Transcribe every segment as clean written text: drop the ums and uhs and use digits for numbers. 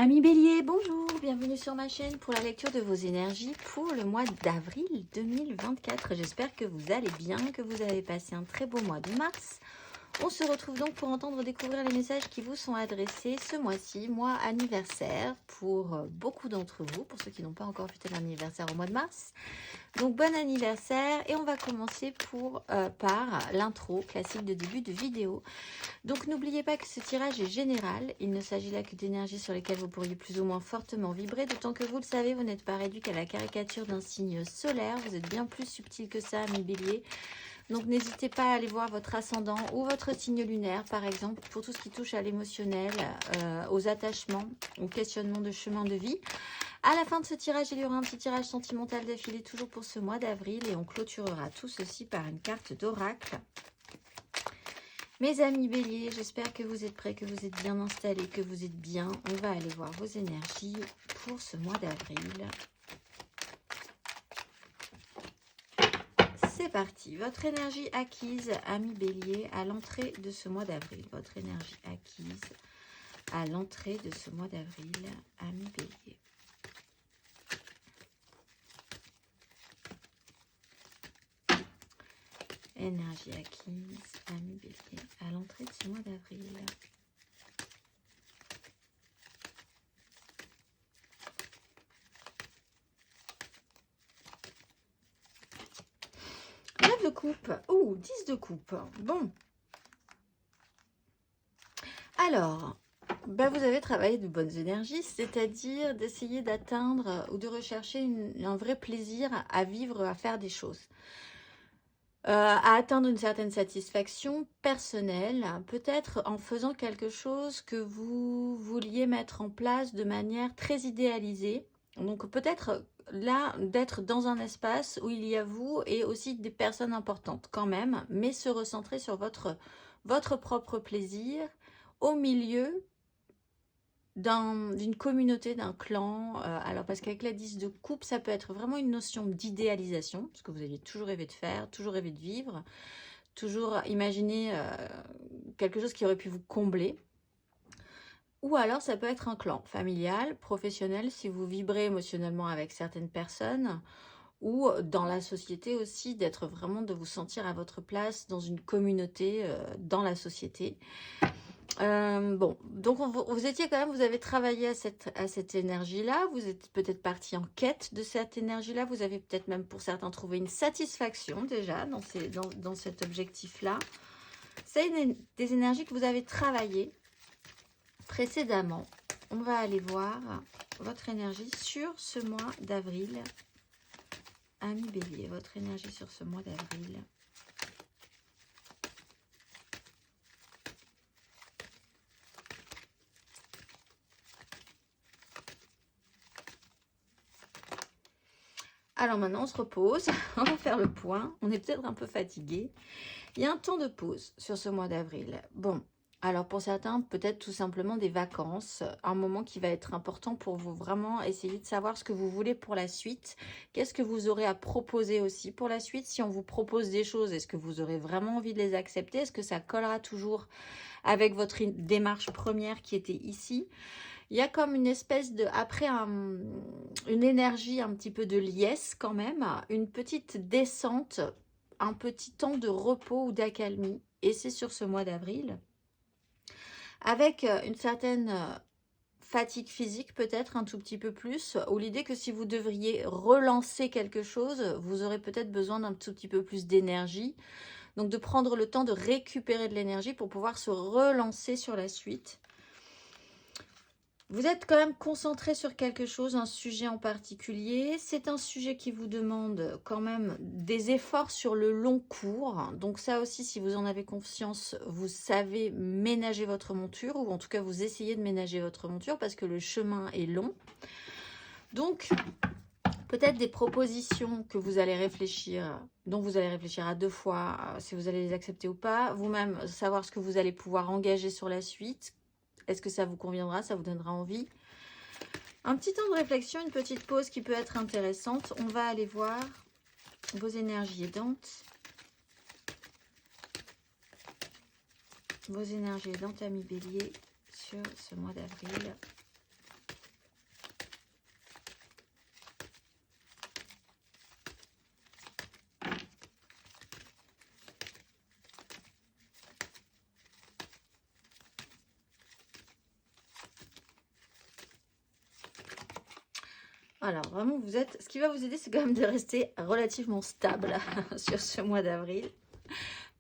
Amis Bélier, bonjour, bienvenue sur ma chaîne pour la lecture de vos énergies pour le mois d'avril 2024. J'espère que vous allez bien, que vous avez passé un très beau mois de mars. On se retrouve donc pour entendre découvrir les messages qui vous sont adressés ce mois-ci, mois anniversaire pour beaucoup d'entre vous, pour ceux qui n'ont pas encore fêté l'anniversaire au mois de mars. Donc bon anniversaire et on va commencer par l'intro classique de début de vidéo. Donc n'oubliez pas que ce tirage est général, il ne s'agit là que d'énergies sur lesquelles vous pourriez plus ou moins fortement vibrer, d'autant que vous le savez, vous n'êtes pas réduit qu'à la caricature d'un signe solaire, vous êtes bien plus subtil que ça, mes béliers. Donc n'hésitez pas à aller voir votre ascendant ou votre signe lunaire, par exemple, pour tout ce qui touche à l'émotionnel, aux attachements, au questionnement de chemin de vie. À la fin de ce tirage, il y aura un petit tirage sentimental d'affilée, toujours pour ce mois d'avril, et on clôturera tout ceci par une carte d'oracle. Mes amis béliers, j'espère que vous êtes prêts, que vous êtes bien installés, que vous êtes bien. On va aller voir vos énergies pour ce mois d'avril. C'est parti. Votre énergie acquise, amis béliers, à l'entrée de ce mois d'avril. Votre énergie acquise à l'entrée de ce mois d'avril, amis béliers. Énergie acquise, amis béliers, à l'entrée de ce mois d'avril. Neuf de coupe. Ouh, 10 de coupe. Bon. Alors, vous avez travaillé de bonnes énergies, c'est-à-dire d'essayer d'atteindre ou de rechercher un vrai plaisir à vivre, à faire des choses. À atteindre une certaine satisfaction personnelle, peut-être en faisant quelque chose que vous vouliez mettre en place de manière très idéalisée. Donc peut-être là d'être dans un espace où il y a vous et aussi des personnes importantes quand même, mais se recentrer sur votre propre plaisir au milieu d'une communauté, d'un clan. Alors parce qu'avec la 10 de coupe, ça peut être vraiment une notion d'idéalisation, ce que vous aviez toujours rêvé de faire, toujours rêvé de vivre, toujours imaginer quelque chose qui aurait pu vous combler. Ou alors ça peut être un clan familial, professionnel, si vous vibrez émotionnellement avec certaines personnes, ou dans la société aussi, d'être vraiment, de vous sentir à votre place dans une communauté, dans la société. Bon, donc vous étiez quand même, vous avez travaillé à cette énergie-là, vous êtes peut-être parti en quête de cette énergie-là, vous avez peut-être même pour certains trouvé une satisfaction déjà dans cet objectif-là. C'est des énergies que vous avez travaillées précédemment. On va aller voir votre énergie sur ce mois d'avril. Amis bélier, votre énergie sur ce mois d'avril. Alors maintenant, on se repose, on va faire le point. On est peut-être un peu fatigué. Il y a un temps de pause sur ce mois d'avril. Bon, alors pour certains, peut-être tout simplement des vacances. Un moment qui va être important pour vous, vraiment essayer de savoir ce que vous voulez pour la suite. Qu'est-ce que vous aurez à proposer aussi pour la suite? Si on vous propose des choses, est-ce que vous aurez vraiment envie de les accepter? Est-ce que ça collera toujours avec votre démarche première qui était ici? Il y a comme une espèce de, après une énergie un petit peu de liesse quand même, une petite descente, un petit temps de repos ou d'accalmie. Et c'est sur ce mois d'avril. Avec une certaine fatigue physique peut-être un tout petit peu plus, ou l'idée que si vous devriez relancer quelque chose, vous aurez peut-être besoin d'un tout petit peu plus d'énergie. Donc de prendre le temps de récupérer de l'énergie pour pouvoir se relancer sur la suite. Vous êtes quand même concentré sur quelque chose, un sujet en particulier. C'est un sujet qui vous demande quand même des efforts sur le long cours. Donc ça aussi, si vous en avez conscience, vous savez ménager votre monture, ou en tout cas vous essayez de ménager votre monture parce que le chemin est long. Donc peut-être des propositions que vous allez réfléchir, dont vous allez réfléchir à 2 fois, si vous allez les accepter ou pas. Vous-même, savoir ce que vous allez pouvoir engager sur la suite. Est-ce que ça vous conviendra? Ça vous donnera envie? Un petit temps de réflexion, une petite pause qui peut être intéressante. On va aller voir vos énergies aidantes. Vos énergies aidantes, amis bélier, sur ce mois d'avril. Alors, vraiment, vous êtes... Ce qui va vous aider, c'est quand même de rester relativement stable sur ce mois d'avril.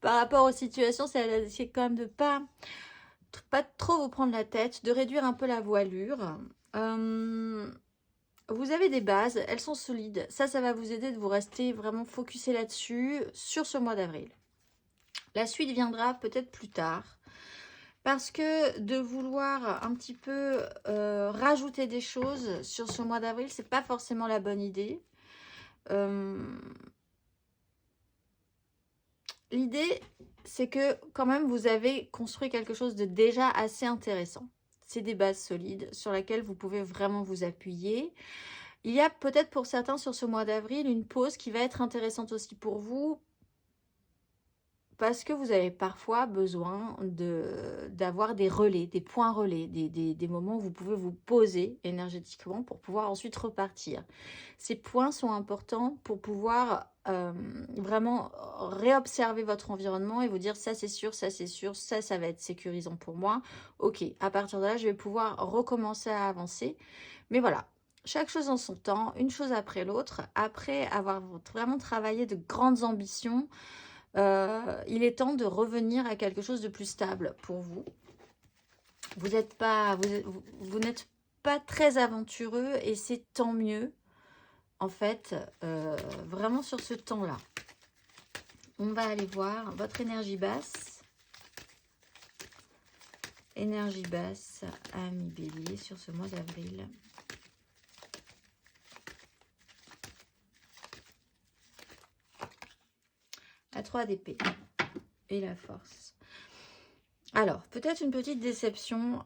Par rapport aux situations, c'est quand même de pas trop vous prendre la tête, de réduire un peu la voilure. Vous avez des bases, elles sont solides. Ça va vous aider de vous rester vraiment focusé là-dessus sur ce mois d'avril. La suite viendra peut-être plus tard. Parce que de vouloir un petit peu rajouter des choses sur ce mois d'avril, c'est pas forcément la bonne idée. L'idée, c'est que quand même vous avez construit quelque chose de déjà assez intéressant. C'est des bases solides sur lesquelles vous pouvez vraiment vous appuyer. Il y a peut-être pour certains sur ce mois d'avril une pause qui va être intéressante aussi pour vous, parce que vous avez parfois besoin d'avoir des relais, des points relais, des moments où vous pouvez vous poser énergétiquement pour pouvoir ensuite repartir. Ces points sont importants pour pouvoir vraiment réobserver votre environnement et vous dire ça c'est sûr, ça c'est sûr, ça va être sécurisant pour moi. Ok, à partir de là, je vais pouvoir recommencer à avancer. Mais voilà, chaque chose en son temps, une chose après l'autre. Après avoir vraiment travaillé de grandes ambitions, il est temps de revenir à quelque chose de plus stable pour vous. Vous n'êtes pas, vous n'êtes pas très aventureux et c'est tant mieux, en fait, vraiment sur ce temps-là. On va aller voir votre énergie basse. Énergie basse, ami Bélier, sur ce mois d'avril. La 3 d'épée et la force. Alors, peut-être une petite déception,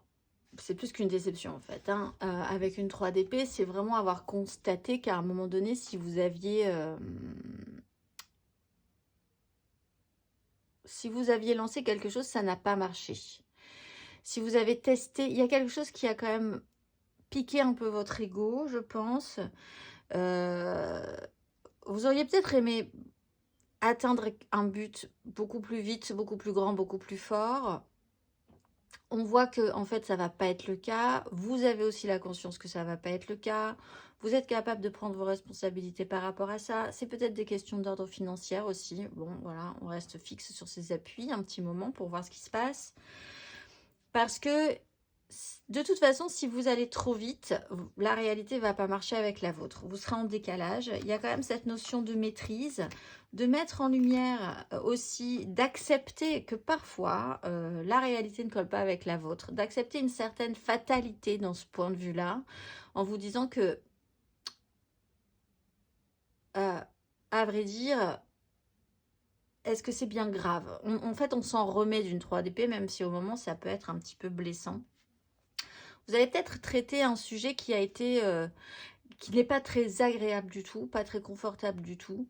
c'est plus qu'une déception en fait, hein. Avec une 3 d'épée, c'est vraiment avoir constaté qu'à un moment donné, si vous aviez lancé quelque chose, ça n'a pas marché. Si vous avez testé, il y a quelque chose qui a quand même piqué un peu votre ego, je pense. Vous auriez peut-être aimé atteindre un but beaucoup plus vite, beaucoup plus grand, beaucoup plus fort. On voit que en fait ça va pas être le cas. Vous avez aussi la conscience que ça va pas être le cas. Vous êtes capable de prendre vos responsabilités par rapport à ça. C'est peut-être des questions d'ordre financier aussi. Bon, voilà, on reste fixe sur ses appuis un petit moment pour voir ce qui se passe. Parce que de toute façon, si vous allez trop vite, la réalité ne va pas marcher avec la vôtre. Vous serez en décalage. Il y a quand même cette notion de maîtrise, de mettre en lumière aussi, d'accepter que parfois, la réalité ne colle pas avec la vôtre, d'accepter une certaine fatalité dans ce point de vue-là, en vous disant que, à vrai dire, est-ce que c'est bien grave? En fait, on s'en remet d'une 3 d'épée, même si au moment, ça peut être un petit peu blessant. Vous allez peut-être traiter un sujet qui a été, qui n'est pas très agréable du tout, pas très confortable du tout,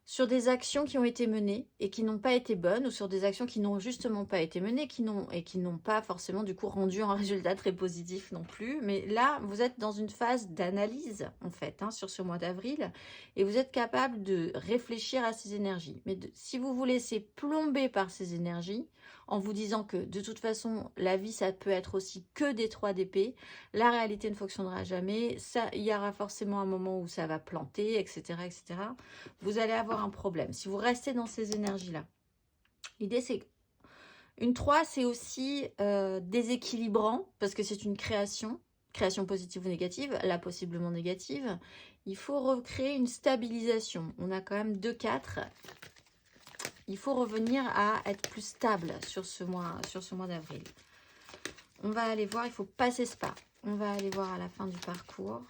sur des actions qui ont été menées et qui n'ont pas été bonnes, ou sur des actions qui n'ont justement pas été menées, qui n'ont pas forcément du coup rendu un résultat très positif non plus. Mais là, vous êtes dans une phase d'analyse en fait, hein, sur ce mois d'avril, et vous êtes capable de réfléchir à ces énergies. Mais si vous vous laissez plomber par ces énergies, en vous disant que de toute façon, la vie, ça peut être aussi que des 3 d'épée, la réalité ne fonctionnera jamais, ça, il y aura forcément un moment où ça va planter, etc., etc., vous allez avoir un problème. Si vous restez dans ces énergies-là, l'idée c'est une 3, c'est aussi déséquilibrant, parce que c'est une création positive ou négative, là possiblement négative. Il faut recréer une stabilisation. On a quand même 2-4. Il faut revenir à être plus stable sur ce mois d'avril. On va aller voir, il faut passer ce pas. On va aller voir à la fin du parcours.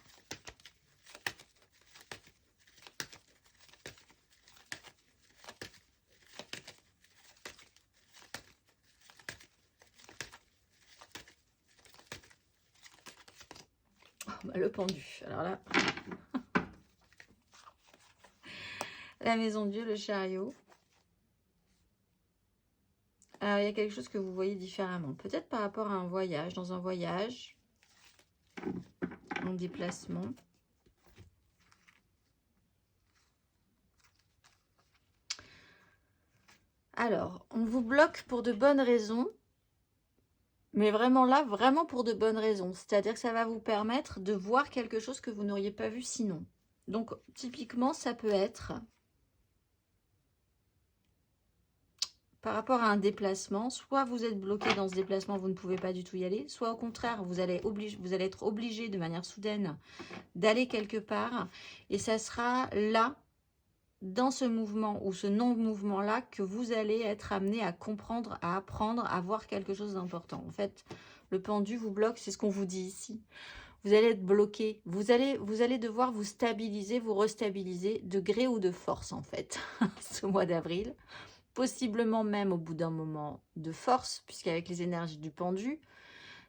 Oh, bah, le pendu. Alors là, la maison de Dieu, le chariot. Alors, il y a quelque chose que vous voyez différemment. Peut-être par rapport à un voyage, dans un voyage, en déplacement. Alors, on vous bloque pour de bonnes raisons. Mais vraiment là, vraiment pour de bonnes raisons. C'est-à-dire que ça va vous permettre de voir quelque chose que vous n'auriez pas vu sinon. Donc, typiquement, ça peut être par rapport à un déplacement. Soit vous êtes bloqué dans ce déplacement, vous ne pouvez pas du tout y aller. Soit au contraire, vous allez être obligé de manière soudaine d'aller quelque part. Et ça sera là, dans ce mouvement ou ce non-mouvement-là, que vous allez être amené à comprendre, à apprendre, à voir quelque chose d'important. En fait, le pendu vous bloque, c'est ce qu'on vous dit ici. Vous allez être bloqué. Vous allez devoir vous stabiliser, vous restabiliser de gré ou de force, en fait, ce mois d'avril. Possiblement même au bout d'un moment de force, puisqu'avec les énergies du pendu,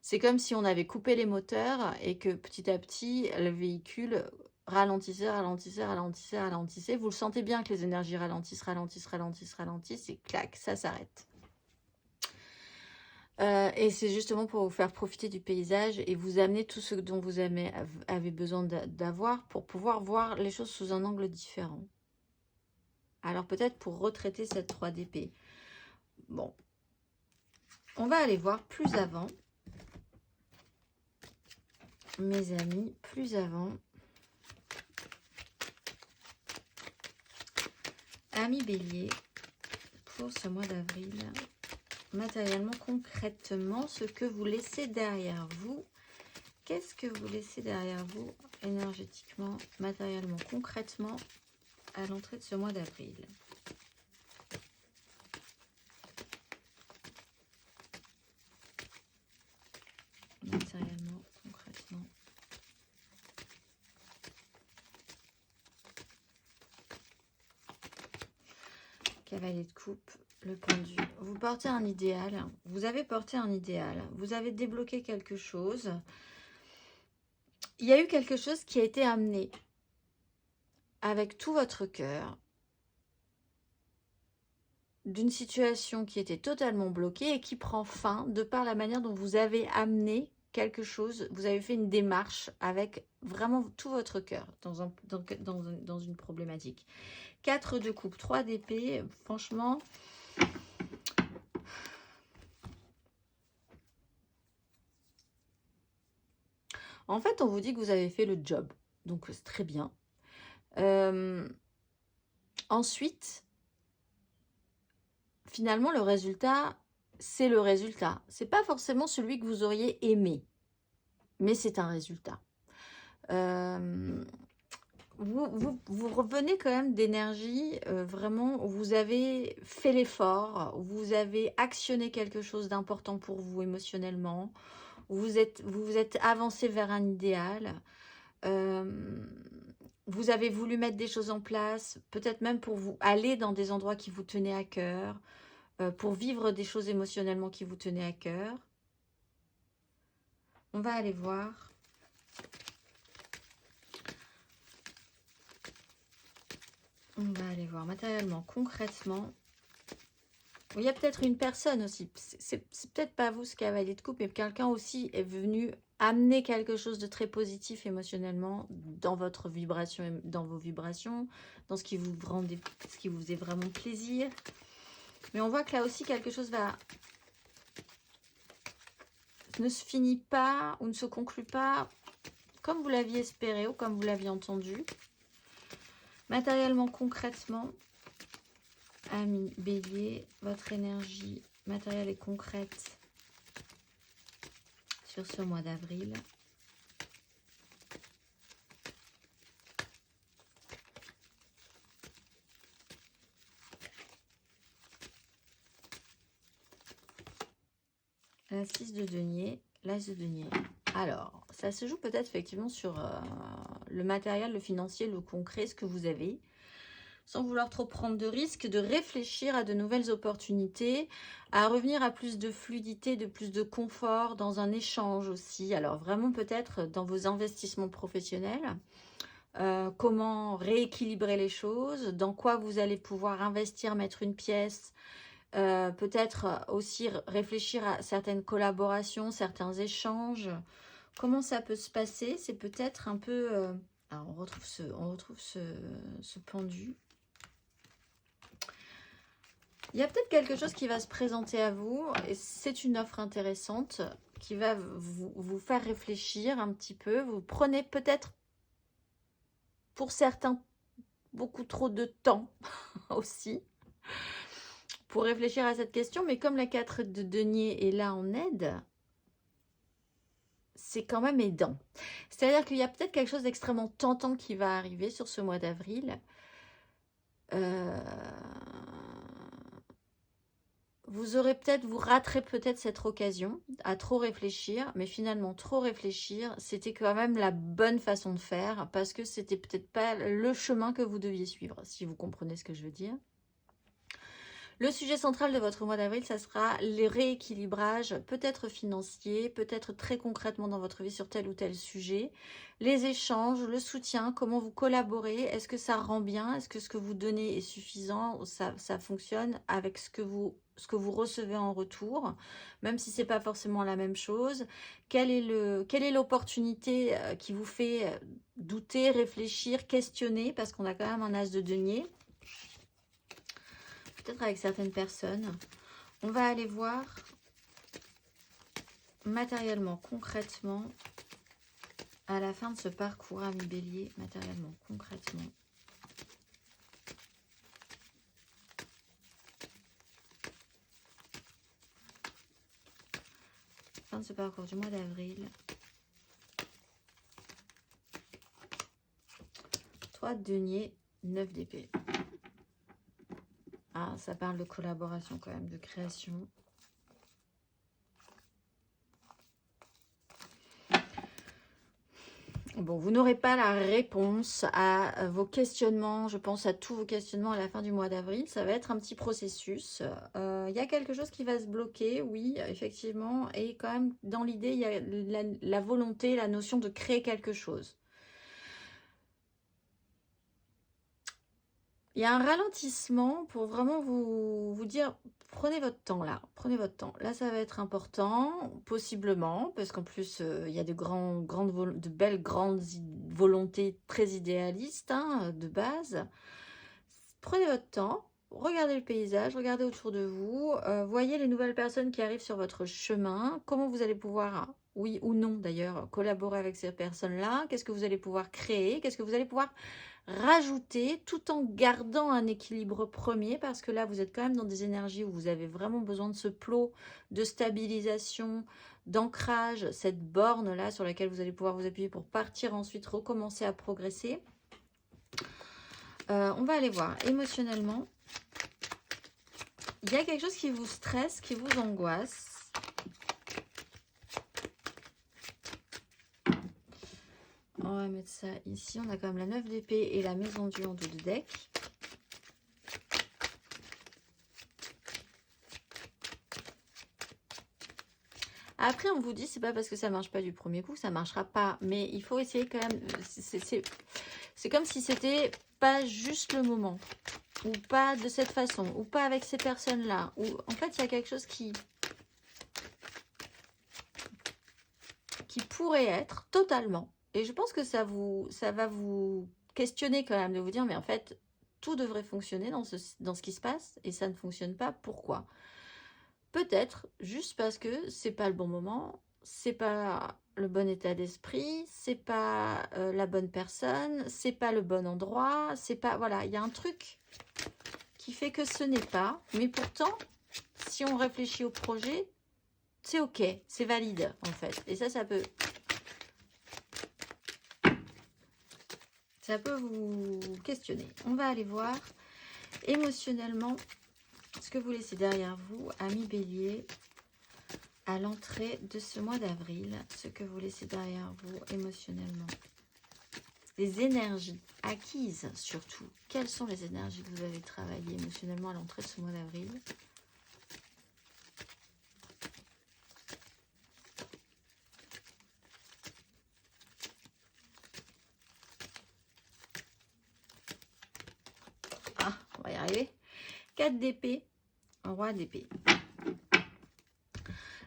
c'est comme si on avait coupé les moteurs et que petit à petit, le véhicule ralentissait, ralentissait, ralentissait, ralentissait. Vous le sentez bien que les énergies ralentissent, ralentissent, ralentissent, ralentissent, et clac, ça s'arrête. Et c'est justement pour vous faire profiter du paysage et vous amener tout ce dont vous avez besoin d'avoir pour pouvoir voir les choses sous un angle différent. Alors peut-être pour retraiter cette 3 d'épée. Bon, on va aller voir plus avant. Mes amis, plus avant. Amis Bélier, pour ce mois d'avril, matériellement, concrètement, ce que vous laissez derrière vous. Qu'est-ce que vous laissez derrière vous, énergétiquement, matériellement, concrètement, à l'entrée de ce mois d'avril? Matériellement, concrètement. Cavalier de coupe, le pendu. Vous portez un idéal. Vous avez porté un idéal. Vous avez débloqué quelque chose. Il y a eu quelque chose qui a été amené avec tout votre cœur d'une situation qui était totalement bloquée et qui prend fin de par la manière dont vous avez amené quelque chose. Vous avez fait une démarche avec vraiment tout votre cœur dans une problématique. 4 de coupe, 3 d'épée, franchement... En fait, on vous dit que vous avez fait le job. Donc, c'est très bien. Ensuite, finalement, le résultat, c'est le résultat. C'est pas forcément celui que vous auriez aimé. Mais c'est un résultat. Vous revenez quand même d'énergie, vraiment, où vous avez fait l'effort, vous avez actionné quelque chose d'important pour vous émotionnellement, vous êtes avancé vers un idéal, vous avez voulu mettre des choses en place, peut-être même pour vous aller dans des endroits qui vous tenaient à cœur, pour vivre des choses émotionnellement qui vous tenaient à cœur. On va aller voir. On va aller voir matériellement, concrètement. Il y a peut-être une personne aussi. C'est peut-être pas vous ce cavalier de coupe, mais quelqu'un aussi est venu amener quelque chose de très positif émotionnellement dans votre vibration, dans vos vibrations, dans ce qui vous faisait vraiment plaisir. Mais on voit que là aussi quelque chose ne se finit pas ou ne se conclut pas comme vous l'aviez espéré ou comme vous l'aviez entendu. Matériellement, concrètement, amis Bélier, votre énergie matérielle et concrète sur ce mois d'avril. La 6 de denier, l'as de denier. Alors, ça se joue peut-être effectivement sur le matériel, le financier, le concret, ce que vous avez. Sans vouloir trop prendre de risques, de réfléchir à de nouvelles opportunités, à revenir à plus de fluidité, de plus de confort dans un échange aussi. Alors vraiment peut-être dans vos investissements professionnels, comment rééquilibrer les choses, dans quoi vous allez pouvoir investir, mettre une pièce, peut-être aussi réfléchir à certaines collaborations, certains échanges. Comment ça peut se passer? C'est peut-être un peu... alors on retrouve ce pendu. Il y a peut-être quelque chose qui va se présenter à vous, et c'est une offre intéressante qui va vous faire réfléchir un petit peu. Vous prenez peut-être, pour certains, beaucoup trop de temps aussi pour réfléchir à cette question, mais comme la 4 de denier est là en aide, c'est quand même aidant. C'est-à-dire qu'il y a peut-être quelque chose d'extrêmement tentant qui va arriver sur ce mois d'avril. Vous raterez peut-être cette occasion à trop réfléchir, mais finalement trop réfléchir, c'était quand même la bonne façon de faire, parce que c'était peut-être pas le chemin que vous deviez suivre, si vous comprenez ce que je veux dire. Le sujet central de votre mois d'avril, ça sera les rééquilibrages, peut-être financiers, peut-être très concrètement dans votre vie sur tel ou tel sujet, les échanges, le soutien, comment vous collaborez, est-ce que ça rend bien, est-ce que ce que vous donnez est suffisant, ça fonctionne avec ce que vous recevez en retour, même si c'est pas forcément la même chose. Quelle est l'opportunité qui vous fait douter, réfléchir, questionner, parce qu'on a quand même un as de denier. Peut-être avec certaines personnes. On va aller voir matériellement, concrètement, à la fin de ce parcours, ami Bélier, matériellement, concrètement. Fin de ce parcours du mois d'avril. 3 de denier, 9 d'épée. Ah, ça parle de collaboration quand même, de création. Bon, vous n'aurez pas la réponse à vos questionnements, je pense à tous vos questionnements à la fin du mois d'avril. Ça va être un petit processus. Il y a quelque chose qui va se bloquer, oui, effectivement. Et quand même, dans l'idée, il y a la volonté, la notion de créer quelque chose. Il y a un ralentissement pour vraiment vous dire, prenez votre temps là, prenez votre temps. Là, ça va être important, possiblement, parce qu'en plus, il y a de belles grandes volontés très idéalistes, hein, de base. Prenez votre temps, regardez le paysage, regardez autour de vous, voyez les nouvelles personnes qui arrivent sur votre chemin, comment vous allez pouvoir, oui ou non d'ailleurs, collaborer avec ces personnes-là, qu'est-ce que vous allez pouvoir créer, qu'est-ce que vous allez pouvoir rajouter tout en gardant un équilibre premier, parce que là vous êtes quand même dans des énergies où vous avez vraiment besoin de ce plot de stabilisation, d'ancrage, cette borne là sur laquelle vous allez pouvoir vous appuyer pour partir ensuite, recommencer à progresser. On va aller voir émotionnellement. Il y a quelque chose qui vous stresse, qui vous angoisse. On va mettre ça ici. On a quand même la 9 d'épée et la maison du en dos de deck. Après, on vous dit, c'est pas parce que ça marche pas du premier coup que ça marchera pas. Mais il faut essayer quand même. C'est comme si c'était pas juste le moment. Ou pas de cette façon. Ou pas avec ces personnes-là. Ou en fait, il y a quelque chose qui pourrait être totalement. Et je pense que ça va vous questionner quand même, de vous dire, mais en fait, tout devrait fonctionner dans ce qui se passe et ça ne fonctionne pas. Pourquoi? Peut-être juste parce que c'est pas le bon moment, c'est pas le bon état d'esprit, c'est pas la bonne personne, c'est pas le bon endroit, c'est pas... Voilà, il y a un truc qui fait que ce n'est pas. Mais pourtant, si on réfléchit au projet, c'est ok, c'est valide en fait. Et ça peut... Ça peut vous questionner. On va aller voir émotionnellement ce que vous laissez derrière vous, amis Bélier, à l'entrée de ce mois d'avril. Ce que vous laissez derrière vous émotionnellement. Les énergies acquises surtout. Quelles sont les énergies que vous avez travaillées émotionnellement à l'entrée de ce mois d'avril ? Ah, on va y arriver. 4 d'épée, roi d'épée.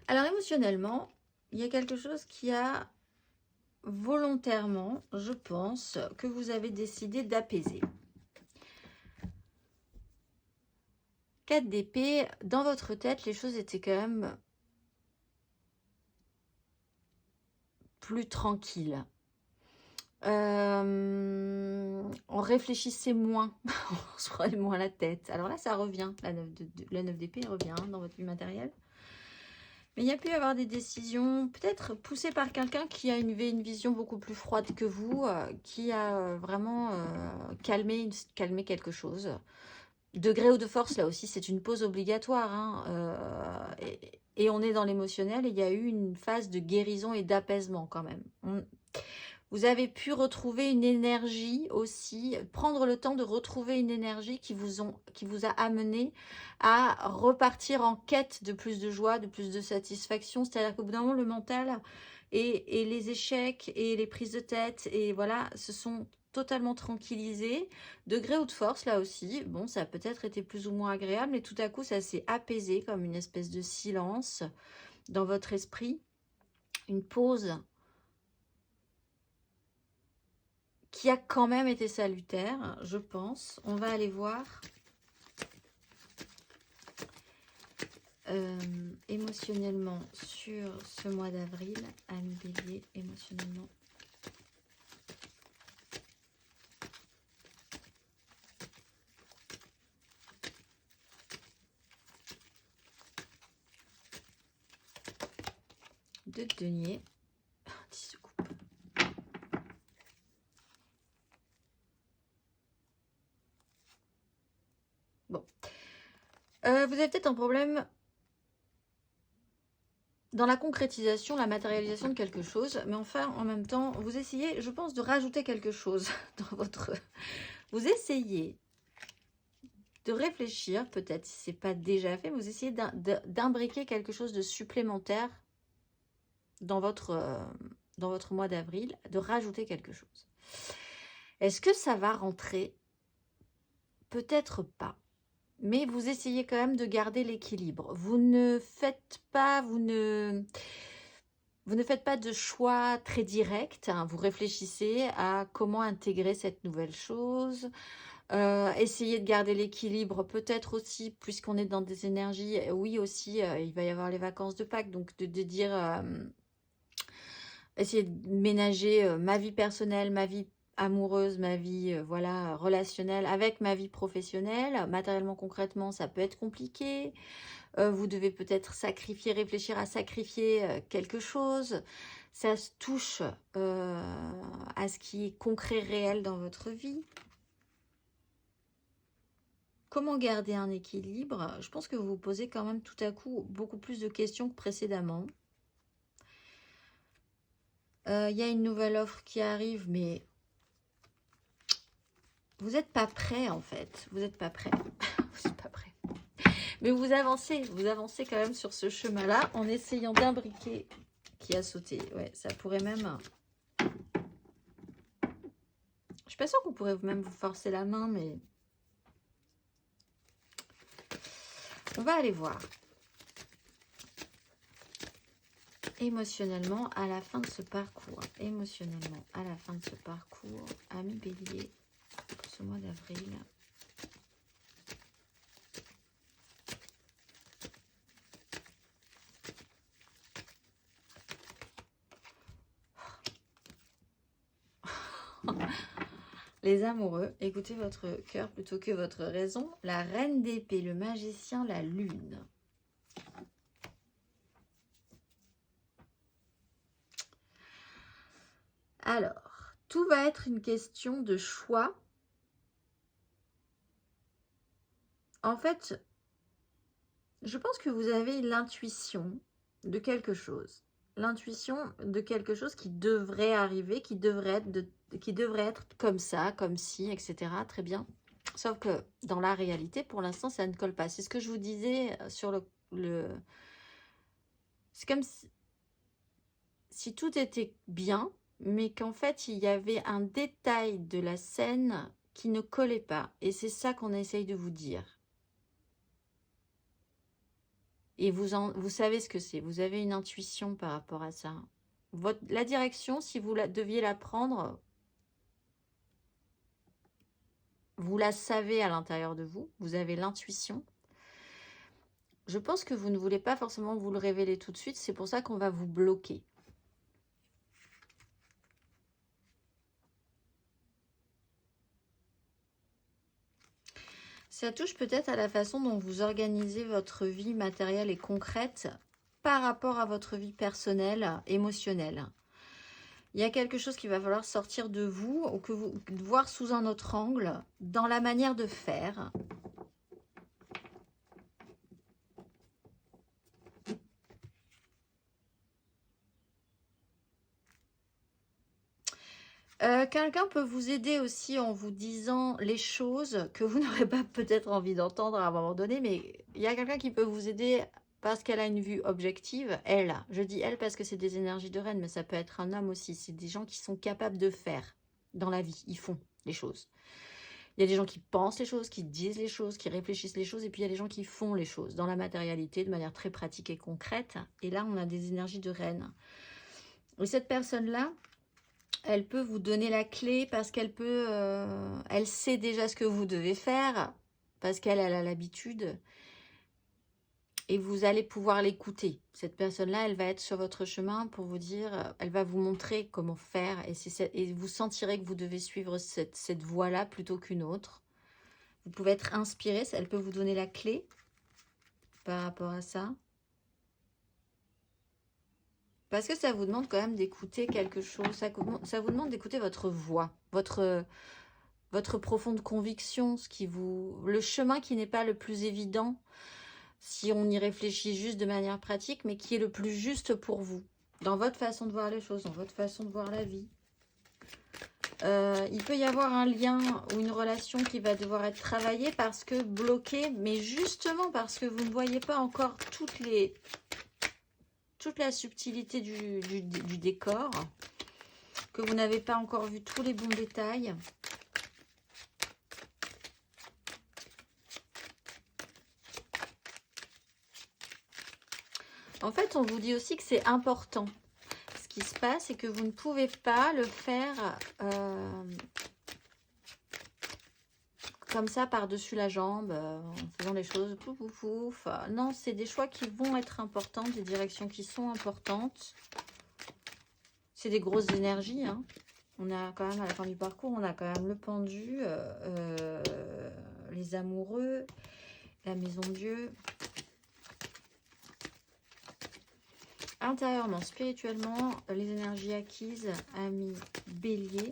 Alors émotionnellement, il y a quelque chose qui a volontairement, je pense, que vous avez décidé d'apaiser. 4 d'épée, dans votre tête, les choses étaient quand même plus tranquilles. On réfléchissait moins, on se prenait moins la tête. Alors là, ça revient, la 9 d'épée revient dans votre vie matérielle. Mais il y a pu y avoir des décisions, peut-être poussées par quelqu'un qui a une vision beaucoup plus froide que vous, qui a vraiment calmé quelque chose. De gré ou de force, là aussi, c'est une pause obligatoire. Hein, et on est dans l'émotionnel, et il y a eu une phase de guérison et d'apaisement quand même. Vous avez pu retrouver une énergie aussi, prendre le temps de retrouver une énergie qui vous a amené à repartir en quête de plus de joie, de plus de satisfaction. C'est-à-dire qu'au bout d'un moment, le mental et les échecs et les prises de tête, et voilà, se sont totalement tranquillisés, de gré ou de force, là aussi. Bon, ça a peut-être été plus ou moins agréable, mais tout à coup, ça s'est apaisé comme une espèce de silence dans votre esprit. Une pause qui a quand même été salutaire, je pense. On va aller voir émotionnellement sur ce mois d'avril. Amis Bélier, émotionnellement. De denier. 10 de coupe. Bon. Vous avez peut-être un problème dans la concrétisation, la matérialisation de quelque chose, mais enfin, en même temps, vous essayez, je pense, de rajouter quelque chose dans votre... Vous essayez de réfléchir, peut-être si ce n'est pas déjà fait, vous essayez d'imbriquer quelque chose de supplémentaire dans votre mois d'avril, de rajouter quelque chose. Est-ce que ça va rentrer? Peut-être pas. Mais vous essayez quand même de garder l'équilibre. Vous ne faites pas de choix très direct. Hein. Vous réfléchissez à comment intégrer cette nouvelle chose. Essayez de garder l'équilibre. Peut-être aussi, puisqu'on est dans des énergies, oui aussi, il va y avoir les vacances de Pâques. Donc de dire, essayer de ménager ma vie personnelle, ma vie amoureuse, ma vie voilà, relationnelle avec ma vie professionnelle. Matériellement, concrètement, ça peut être compliqué. Vous devez peut-être réfléchir à sacrifier quelque chose. Ça se touche à ce qui est concret, réel dans votre vie. Comment garder un équilibre? Je pense que vous vous posez quand même tout à coup beaucoup plus de questions que précédemment. Il y a une nouvelle offre qui arrive, mais vous n'êtes pas prêt en fait. Vous n'êtes pas prêt. Vous n'êtes pas prêt. Mais vous avancez quand même sur ce chemin-là en essayant d'imbriquer qui a sauté. Ouais, ça pourrait même... Je suis pas sûre qu'on pourrait même vous forcer la main, mais... On va aller voir. Émotionnellement, à la fin de ce parcours. Émotionnellement, à la fin de ce parcours. Amis Bélier, pour ce mois d'avril. Les amoureux, écoutez votre cœur plutôt que votre raison. La reine d'épée, le magicien, la lune. Alors, tout va être une question de choix. En fait, je pense que vous avez l'intuition de quelque chose. L'intuition de quelque chose qui devrait arriver, qui devrait être comme ça, comme si, etc. Très bien. Sauf que dans la réalité, pour l'instant, ça ne colle pas. C'est ce que je vous disais sur le... C'est comme si tout était bien, mais qu'en fait, il y avait un détail de la scène qui ne collait pas. Et c'est ça qu'on essaye de vous dire. Et vous savez ce que c'est. Vous avez une intuition par rapport à ça. La direction, si vous deviez la prendre, vous la savez à l'intérieur de vous. Vous avez l'intuition. Je pense que vous ne voulez pas forcément vous le révéler tout de suite. C'est pour ça qu'on va vous bloquer. Ça touche peut-être à la façon dont vous organisez votre vie matérielle et concrète par rapport à votre vie personnelle, émotionnelle. Il y a quelque chose qui va falloir sortir de vous ou que vous voir sous un autre angle dans la manière de faire. Quelqu'un peut vous aider aussi en vous disant les choses que vous n'aurez pas peut-être envie d'entendre à un moment donné, mais il y a quelqu'un qui peut vous aider parce qu'elle a une vue objective. Elle, je dis elle parce que c'est des énergies de reine, mais ça peut être un homme aussi. C'est des gens qui sont capables de faire dans la vie. Ils font les choses. Il y a des gens qui pensent les choses, qui disent les choses, qui réfléchissent les choses, et puis il y a des gens qui font les choses dans la matérialité de manière très pratique et concrète. Et là, on a des énergies de reine. Et cette personne-là, elle peut vous donner la clé parce qu'elle peut, elle sait déjà ce que vous devez faire, parce qu'elle a l'habitude. Et vous allez pouvoir l'écouter. Cette personne-là, elle va être sur votre chemin pour vous dire, elle va vous montrer comment faire. Et vous sentirez que vous devez suivre cette voie-là plutôt qu'une autre. Vous pouvez être inspiré, elle peut vous donner la clé par rapport à ça. Parce que ça vous demande quand même d'écouter quelque chose. Ça vous demande d'écouter votre voix, votre profonde conviction, le chemin qui n'est pas le plus évident si on y réfléchit juste de manière pratique, mais qui est le plus juste pour vous, dans votre façon de voir les choses, dans votre façon de voir la vie. Il peut y avoir un lien ou une relation qui va devoir être travaillée parce que bloquée, mais justement parce que vous ne voyez pas encore toute la subtilité du décor, que vous n'avez pas encore vu tous les bons détails. En fait, on vous dit aussi que c'est important. Ce qui se passe, c'est que vous ne pouvez pas le faire comme ça par-dessus la jambe, en faisant des choses pouf, pouf, pouf. Non, c'est des choix qui vont être importants, des directions qui sont importantes. C'est des grosses énergies, hein. On a quand même, à la fin du parcours, on a quand même le pendu, les amoureux, la maison Dieu. Intérieurement, spirituellement, les énergies acquises, amis, bélier.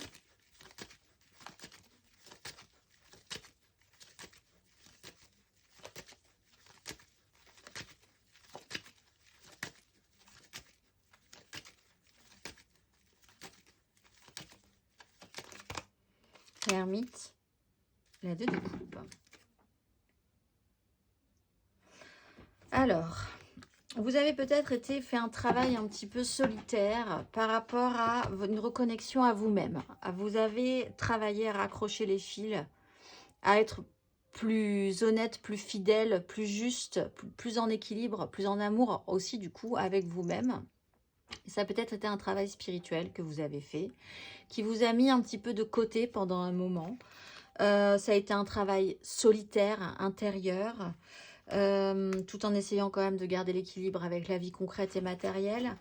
Ermite, la 2 de coupe. Alors, vous avez peut-être fait un travail un petit peu solitaire par rapport à une reconnexion à vous-même. Vous avez travaillé à raccrocher les fils, à être plus honnête, plus fidèle, plus juste, plus en équilibre, plus en amour aussi du coup avec vous-même. Ça a peut-être été un travail spirituel que vous avez fait, qui vous a mis un petit peu de côté pendant un moment. Ça a été un travail solitaire, intérieur, tout en essayant quand même de garder l'équilibre avec la vie concrète et matérielle.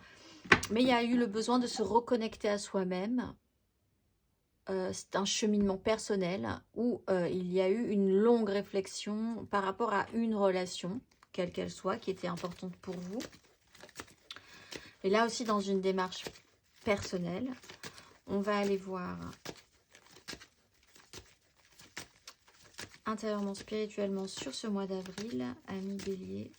Mais il y a eu le besoin de se reconnecter à soi-même. C'est un cheminement personnel où il y a eu une longue réflexion par rapport à une relation, quelle qu'elle soit, qui était importante pour vous. Et là aussi, dans une démarche personnelle, on va aller voir intérieurement, spirituellement sur ce mois d'avril, amis bélier.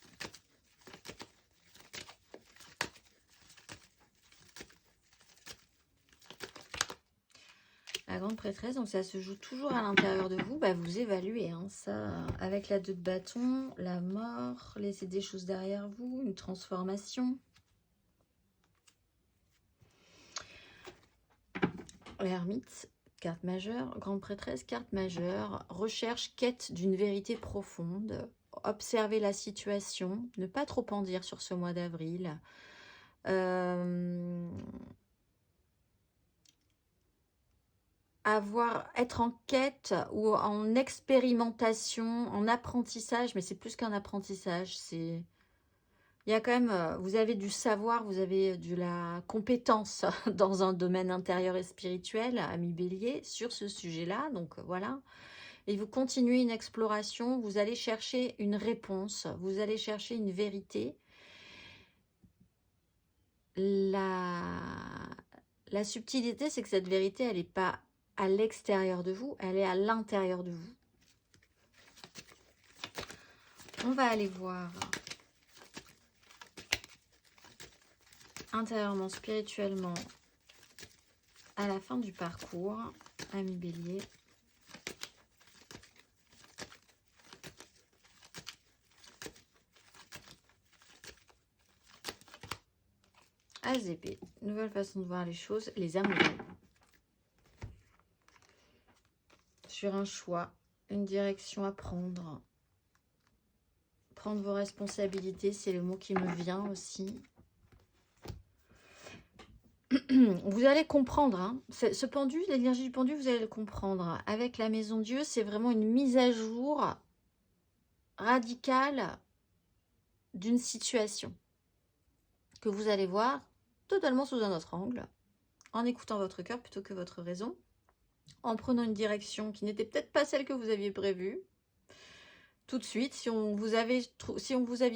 La grande prêtresse, donc ça se joue toujours à l'intérieur de vous. Bah, vous évaluez hein, ça avec la 2 de bâton, la mort, laisser des choses derrière vous, une transformation. L'ermite, carte majeure, grande prêtresse, carte majeure, recherche, quête d'une vérité profonde, observer la situation, ne pas trop en dire sur ce mois d'avril. être en quête ou en expérimentation, en apprentissage, mais c'est plus qu'un apprentissage, c'est... Il y a quand même, vous avez du savoir, vous avez de la compétence dans un domaine intérieur et spirituel, ami Bélier, sur ce sujet-là, donc voilà. Et vous continuez une exploration, vous allez chercher une réponse, vous allez chercher une vérité. La subtilité, c'est que cette vérité, elle n'est pas à l'extérieur de vous, elle est à l'intérieur de vous. On va aller voir intérieurement, spirituellement, à la fin du parcours, ami Bélier. As d'épée, nouvelle façon de voir les choses, les amoureux. Sur un choix, une direction à prendre. Prendre vos responsabilités, c'est le mot qui me vient aussi. Vous allez comprendre, hein, ce pendu, l'énergie du pendu, vous allez le comprendre. Avec la maison Dieu, c'est vraiment une mise à jour radicale d'une situation que vous allez voir totalement sous un autre angle, en écoutant votre cœur plutôt que votre raison, en prenant une direction qui n'était peut-être pas celle que vous aviez prévue. Tout de suite, si on vous aviez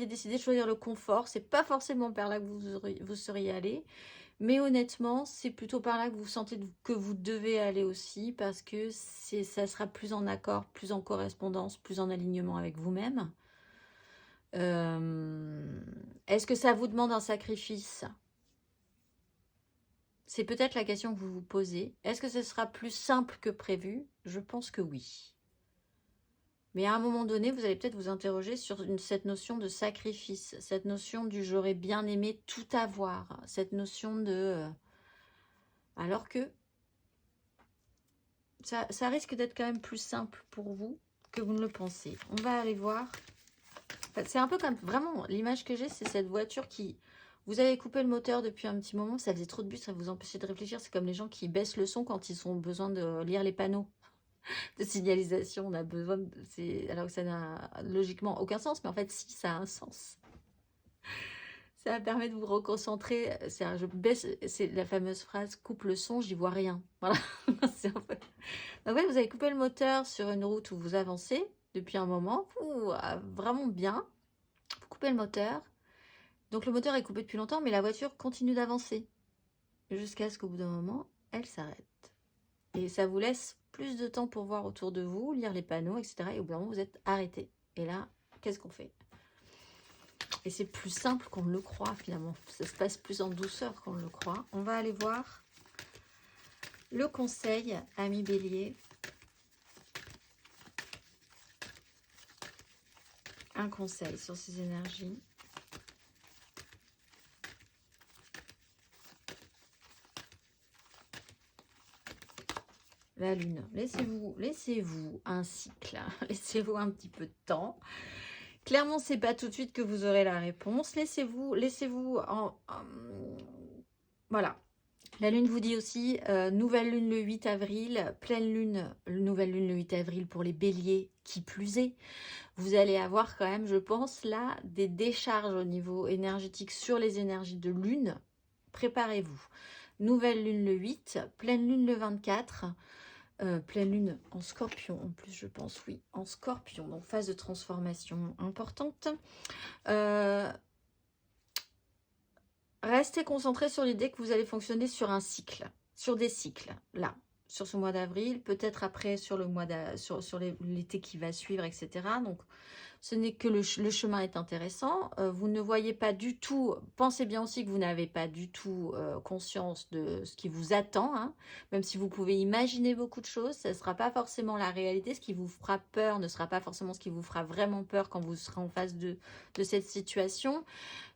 décidé de choisir le confort, c'est pas forcément par là que vous seriez allé. Mais honnêtement, c'est plutôt par là que vous sentez que vous devez aller aussi, parce que ça sera plus en accord, plus en correspondance, plus en alignement avec vous-même. Est-ce que ça vous demande un sacrifice? C'est peut-être la question que vous vous posez. Est-ce que ce sera plus simple que prévu? Je pense que oui. Mais à un moment donné, vous allez peut-être vous interroger sur cette notion de sacrifice, cette notion du j'aurais bien aimé tout avoir, cette notion de... alors que ça risque d'être quand même plus simple pour vous que vous ne le pensez. On va aller voir. Enfin, c'est un peu comme... Vraiment, l'image que j'ai, c'est cette voiture qui... Vous avez coupé le moteur depuis un petit moment, ça faisait trop de bruit, ça vous empêchait de réfléchir. C'est comme les gens qui baissent le son quand ils ont besoin de lire les panneaux de signalisation. On a besoin de... Alors que ça n'a logiquement aucun sens, mais en fait, si, ça a un sens. Ça permet de vous reconcentrer. Je baisse, c'est la fameuse phrase, coupe le son, j'y vois rien. Voilà. Un peu... Donc ouais, vous avez coupé le moteur sur une route où vous avancez depuis un moment, vraiment bien. Vous coupez le moteur. Donc le moteur est coupé depuis longtemps, mais la voiture continue d'avancer. Jusqu'à ce qu'au bout d'un moment, elle s'arrête. Et ça vous laisse plus de temps pour voir autour de vous, lire les panneaux, etc. Et au bout d'un moment, vous êtes arrêté. Et là, qu'est-ce qu'on fait? Et c'est plus simple qu'on ne le croit, finalement. Ça se passe plus en douceur qu'on le croit. On va aller voir le conseil, ami Bélier. Un conseil sur ces énergies. La lune, laissez-vous un cycle, laissez-vous un petit peu de temps. Clairement, c'est pas tout de suite que vous aurez la réponse. Laissez-vous voilà. La lune vous dit aussi, nouvelle lune le 8 avril, pleine lune, nouvelle lune le 8 avril pour les béliers, qui plus est. Vous allez avoir quand même, je pense, là, des décharges au niveau énergétique sur les énergies de lune. Préparez-vous. Nouvelle lune le 8, pleine lune le 24, pleine lune en scorpion en plus, je pense, oui, en scorpion, donc phase de transformation importante. Restez concentré sur l'idée que vous allez fonctionner sur un cycle, sur des cycles, là, sur ce mois d'avril, peut-être après sur le mois sur l'été qui va suivre, etc. Donc, ce n'est que le chemin est intéressant. Vous ne voyez pas du tout, pensez bien aussi que vous n'avez pas du tout conscience de ce qui vous attend, hein. Même si vous pouvez imaginer beaucoup de choses, ce ne sera pas forcément la réalité. Ce qui vous fera peur ne sera pas forcément ce qui vous fera vraiment peur quand vous serez en face de cette situation.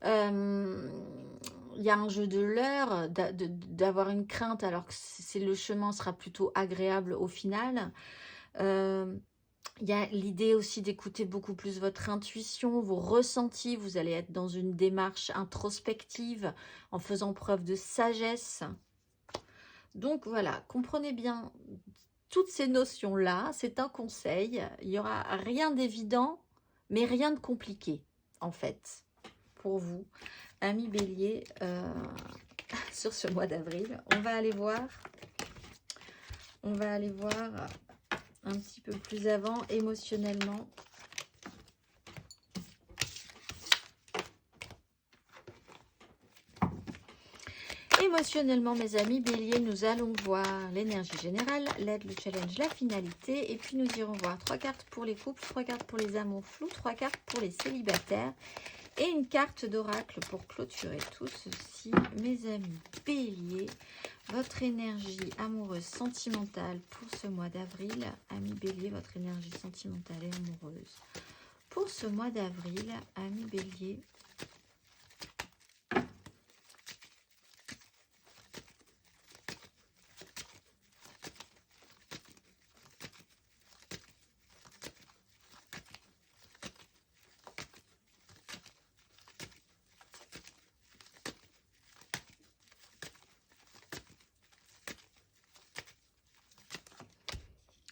Il y a un jeu de l'heure, d'avoir une crainte alors que le chemin sera plutôt agréable au final. Il y a l'idée aussi d'écouter beaucoup plus votre intuition, vos ressentis. Vous allez être dans une démarche introspective en faisant preuve de sagesse. Donc voilà, comprenez bien toutes ces notions-là, c'est un conseil. Il n'y aura rien d'évident, mais rien de compliqué, en fait, pour vous, amis Bélier, sur ce mois d'avril. On va aller voir un petit peu plus avant, émotionnellement. Émotionnellement, mes amis Bélier, nous allons voir l'énergie générale, l'aide, le challenge, la finalité. Et puis nous irons voir 3 cartes pour les couples, 3 cartes pour les amours flous, 3 cartes pour les célibataires. Et une carte d'oracle pour clôturer tout ceci. Mes amis Bélier, votre énergie amoureuse, sentimentale pour ce mois d'avril. Amis Bélier, votre énergie sentimentale et amoureuse pour ce mois d'avril. Amis Bélier.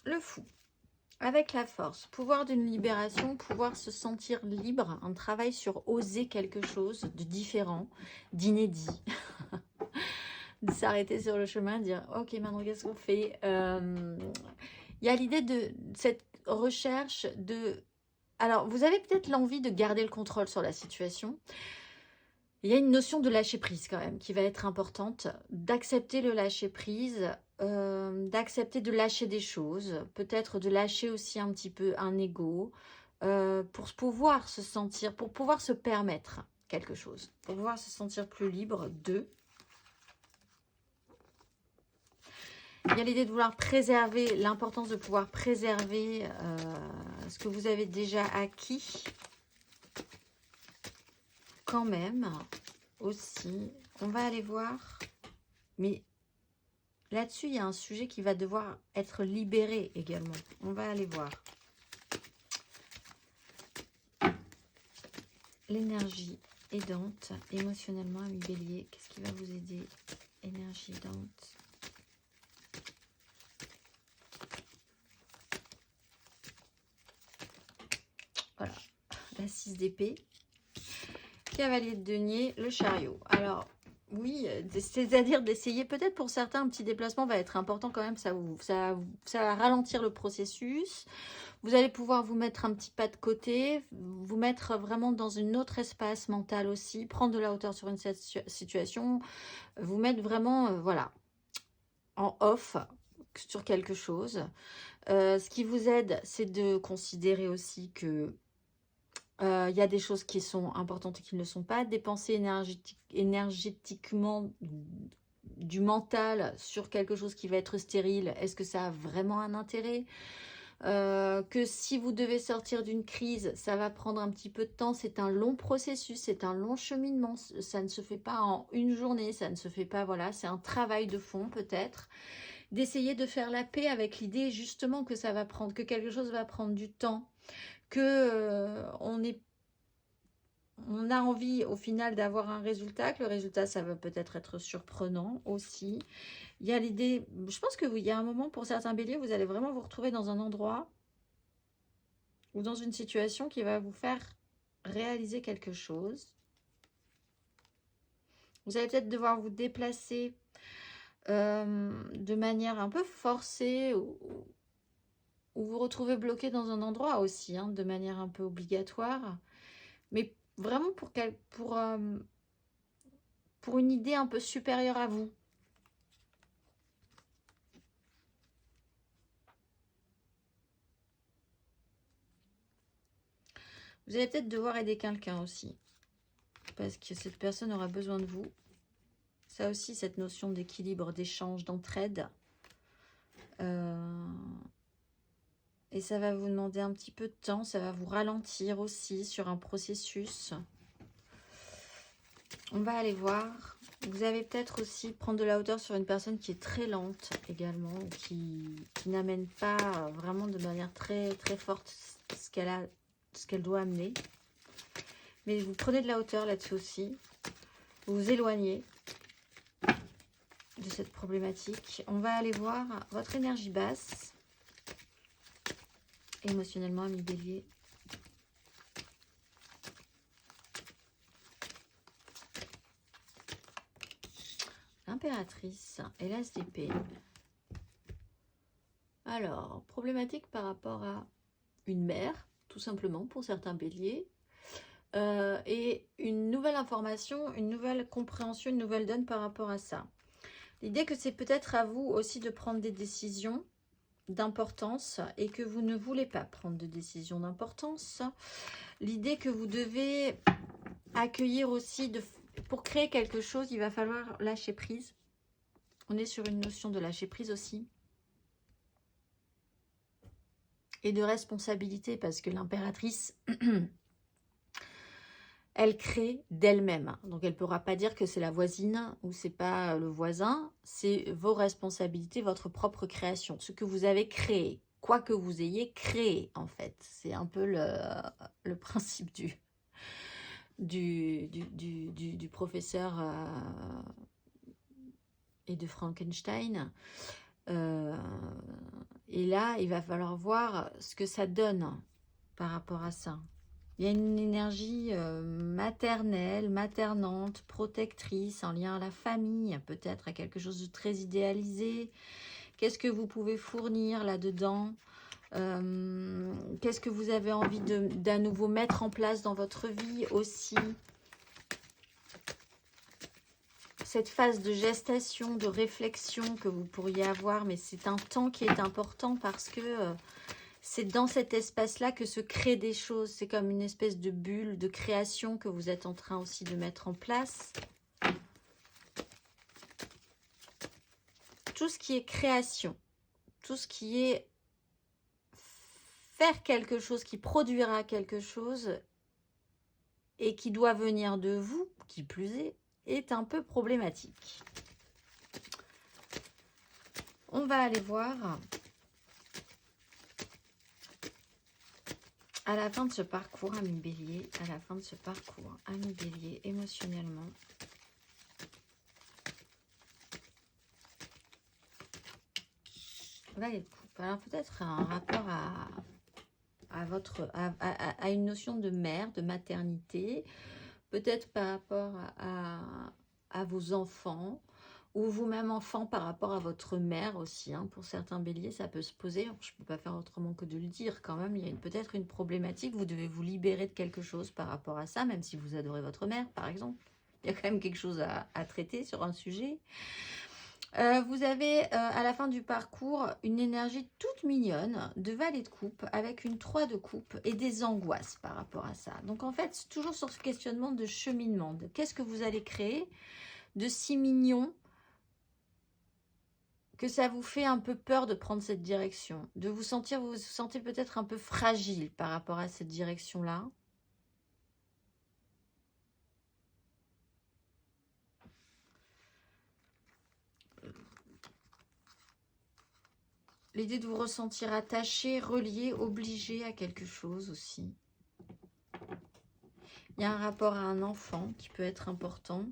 Le fou, avec la force, pouvoir d'une libération, pouvoir se sentir libre, un travail sur oser quelque chose de différent, d'inédit, de s'arrêter sur le chemin, de dire ok maintenant qu'est-ce qu'on fait. Il y a l'idée de cette recherche de... Alors vous avez peut-être l'envie de garder le contrôle sur la situation. Il y a une notion de lâcher prise quand même qui va être importante, d'accepter le lâcher prise, d'accepter de lâcher des choses, peut-être de lâcher aussi un petit peu un ego, pour pouvoir se sentir, pour pouvoir se permettre quelque chose, pour pouvoir se sentir plus libre de. Il y a l'idée de vouloir préserver, l'importance de pouvoir préserver ce que vous avez déjà acquis. Quand même, aussi, on va aller voir, mais là-dessus, il y a un sujet qui va devoir être libéré également. On va aller voir. L'énergie aidante, émotionnellement, ami Bélier, qu'est-ce qui va vous aider? Énergie aidante. Voilà, la 6 d'épée. Cavalier de denier, le chariot. Alors, oui, c'est-à-dire d'essayer, peut-être pour certains, un petit déplacement va être important quand même, ça va ralentir le processus. Vous allez pouvoir vous mettre un petit pas de côté, vous mettre vraiment dans un autre espace mental aussi, prendre de la hauteur sur une situation, vous mettre vraiment, voilà, en off sur quelque chose. Ce qui vous aide, c'est de considérer aussi que il y a des choses qui sont importantes et qui ne le sont pas. Dépenser énergétiquement du mental sur quelque chose qui va être stérile, est-ce que ça a vraiment un intérêt? Que si vous devez sortir d'une crise, ça va prendre un petit peu de temps. C'est un long processus, c'est un long cheminement. Ça ne se fait pas en une journée, ça ne se fait pas, voilà. C'est un travail de fond peut-être. D'essayer de faire la paix avec l'idée justement que ça va prendre, que quelque chose va prendre du temps. Que on a envie au final d'avoir un résultat, que le résultat ça va peut-être être surprenant aussi. Il y a l'idée, je pense que oui, il y a un moment pour certains béliers, vous allez vraiment vous retrouver dans un endroit ou dans une situation qui va vous faire réaliser quelque chose. Vous allez peut-être devoir vous déplacer de manière un peu forcée ou vous retrouvez bloqué dans un endroit aussi, hein, de manière un peu obligatoire. Mais vraiment pour une idée un peu supérieure à vous. Vous allez peut-être devoir aider quelqu'un aussi. Parce que cette personne aura besoin de vous. Ça aussi, cette notion d'équilibre, d'échange, d'entraide. Et ça va vous demander un petit peu de temps. Ça va vous ralentir aussi sur un processus. On va aller voir. Vous avez peut-être aussi prendre de la hauteur sur une personne qui est très lente également. Qui n'amène pas vraiment de manière très, très forte ce qu'elle doit amener. Mais vous prenez de la hauteur là-dessus aussi. Vous vous éloignez. de cette problématique. On va aller voir votre énergie basse, émotionnellement, ami Bélier. L'impératrice et l'as d'épée. Alors, problématique par rapport à une mère, tout simplement, pour certains béliers. Et une nouvelle information, une nouvelle compréhension, une nouvelle donne par rapport à ça. L'idée que c'est peut-être à vous aussi de prendre des décisions d'importance et que vous ne voulez pas prendre de décisions d'importance. L'idée que vous devez accueillir aussi, pour créer quelque chose, il va falloir lâcher prise. On est sur une notion de lâcher prise aussi. Et de responsabilité, parce que l'impératrice... elle crée d'elle-même. Donc, elle ne pourra pas dire que c'est la voisine ou c'est pas le voisin. C'est vos responsabilités, votre propre création. Ce que vous avez créé, quoi que vous ayez créé, en fait. C'est un peu le principe du professeur et de Frankenstein. Et là, il va falloir voir ce que ça donne par rapport à ça. Il y a une énergie maternelle, maternante, protectrice, en lien à la famille, peut-être à quelque chose de très idéalisé. Qu'est-ce que vous pouvez fournir là-dedans? Qu'est-ce que vous avez envie d'à nouveau mettre en place dans votre vie aussi? Cette phase de gestation, de réflexion que vous pourriez avoir, mais c'est un temps qui est important parce que... c'est dans cet espace-là que se créent des choses. C'est comme une espèce de bulle de création que vous êtes en train aussi de mettre en place. Tout ce qui est création, tout ce qui est faire quelque chose, qui produira quelque chose et qui doit venir de vous, qui plus est un peu problématique. On va aller voir... à la fin de ce parcours, ami Bélier, à la fin de ce parcours, ami Bélier, émotionnellement. Valet de coupe. Alors peut-être un rapport à une notion de mère, de maternité, peut-être par rapport à vos enfants, ou vous-même enfant par rapport à votre mère aussi. Hein. Pour certains béliers, ça peut se poser. Je ne peux pas faire autrement que de le dire quand même. Il y a peut-être une problématique. Vous devez vous libérer de quelque chose par rapport à ça, même si vous adorez votre mère, par exemple. Il y a quand même quelque chose à traiter sur un sujet. Vous avez à la fin du parcours une énergie toute mignonne de valet de coupe avec une 3 de coupe et des angoisses par rapport à ça. Donc en fait, c'est toujours sur ce questionnement de cheminement. Qu'est-ce que vous allez créer de si mignon que ça vous fait un peu peur de prendre cette direction, de vous sentez peut-être un peu fragile par rapport à cette direction-là. L'idée de vous ressentir attaché, relié, obligé à quelque chose aussi. Il y a un rapport à un enfant qui peut être important,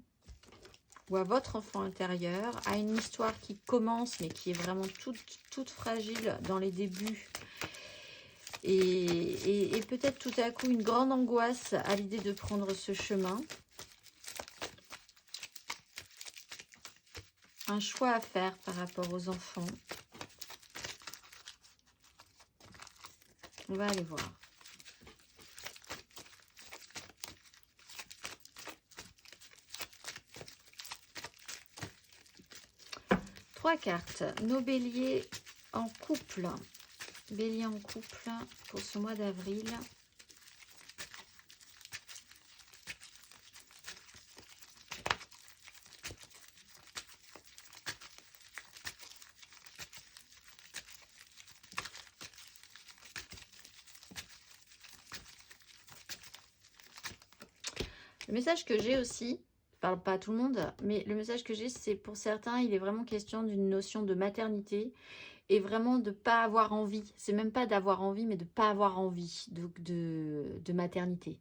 ou à votre enfant intérieur, à une histoire qui commence, mais qui est vraiment toute fragile dans les débuts. Et peut-être tout à coup une grande angoisse à l'idée de prendre ce chemin. Un choix à faire par rapport aux enfants. On va aller voir. Trois cartes. Nos béliers en couple. Bélier en couple pour ce mois d'avril. Le message que j'ai aussi, je ne parle pas à tout le monde, mais le message que j'ai, c'est pour certains, il est vraiment question d'une notion de maternité et vraiment de ne pas avoir envie. C'est même pas d'avoir envie, mais de ne pas avoir envie de maternité.